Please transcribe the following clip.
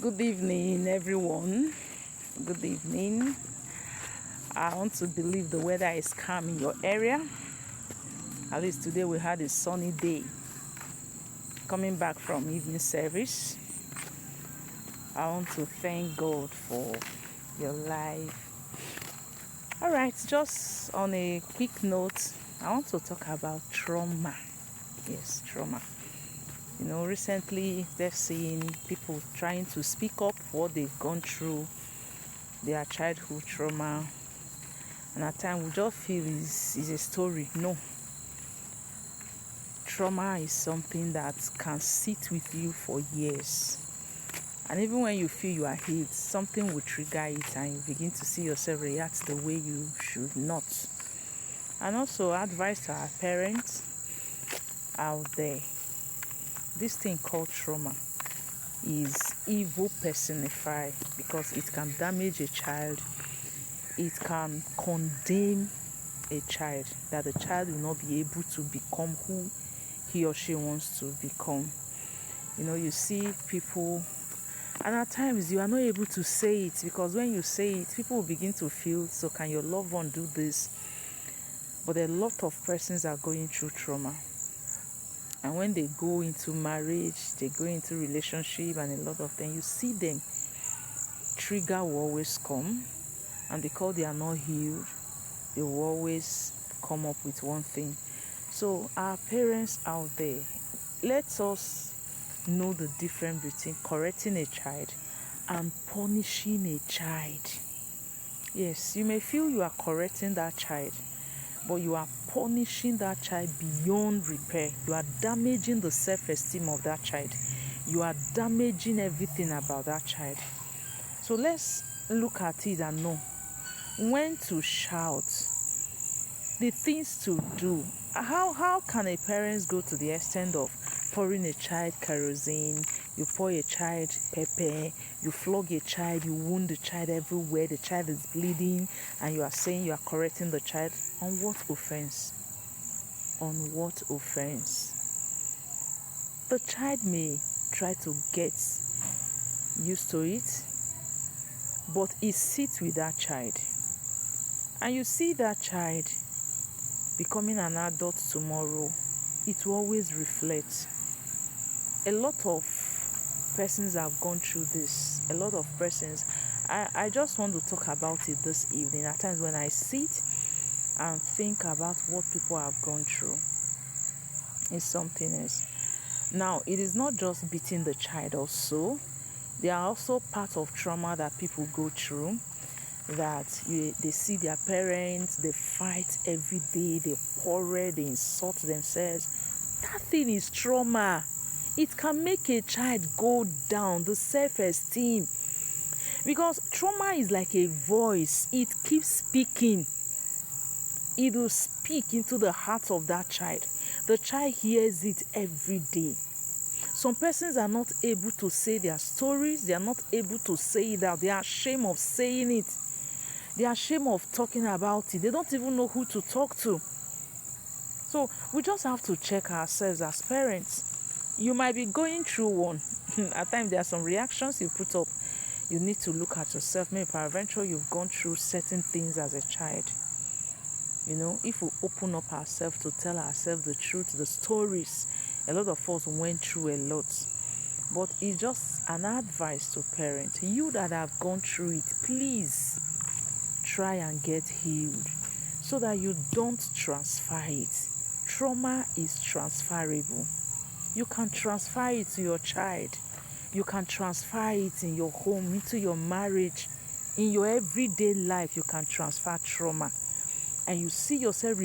Good evening, everyone. Good evening. I want to believe the weather is calm in your area. At least today we had a sunny day. Coming back from evening service, I want to thank God for your life. All right, just on a quick note, I want to talk about trauma. Yes, trauma. Recently they're seeing people trying to speak up what they've gone through, their childhood trauma, and at times we just feel is a story. No, trauma is something that can sit with you for years, and even when you feel you are healed, something will trigger it and you begin to see yourself react the way you should not. And also advice to our parents out there, this thing called trauma is evil personified, because it can damage a child, it can condemn a child, that the child will not be able to become who he or she wants to become. You see people, and at times you are not able to say it, because when you say it, people will begin to feel, so can your loved one do this? But a lot of persons are going through trauma, and when they go into marriage, they go into relationship and a lot of things, you see them, trigger will always come, and because they are not healed, they will always come up with one thing. So our parents out there, let us know the difference between correcting a child and punishing a child. Yes, you may feel you are correcting that child, but you are punishing that child beyond repair. You are damaging the self-esteem of that child. You are damaging everything about that child. So let's look at it and know when to shout, the things to do. How can a parent go to the extent of pouring a child kerosene, you pour a child pepper, you flog a child, you wound the child everywhere, the child is bleeding, and you are saying you are correcting the child? On what offense? On what offense? The child may try to get used to it, but it sits with that child, and you see that child becoming an adult tomorrow, it will always reflect. A lot of persons have gone through this. A lot of persons. I just want to talk about it this evening. At times when I sit and think about what people have gone through, it's something else. Now, it is not just beating the child also. There are also part of trauma that people go through, that they see their parents, they fight every day, they quarrel, they insult themselves. That thing is trauma. It can make a child go down, the self-esteem, because trauma is like a voice. It keeps speaking. It will speak into the heart of that child. The child hears it every day. Some persons are not able to say their stories. They are not able to say it out. They are ashamed of saying it. They are ashamed of talking about it. They don't even know who to talk to. So we just have to check ourselves as parents. You might be going through one. At times there are some reactions you put up. You need to look at yourself. Maybe peradventure you've gone through certain things as a child. If we open up ourselves to tell ourselves the truth, the stories, a lot of us went through a lot. But it's just an advice to parents. You that have gone through it, please try and get healed so that you don't transfer it. Trauma is transferable. You can transfer it to your child. You can transfer it in your home, into your marriage, in your everyday life. You can transfer trauma, and you see yourself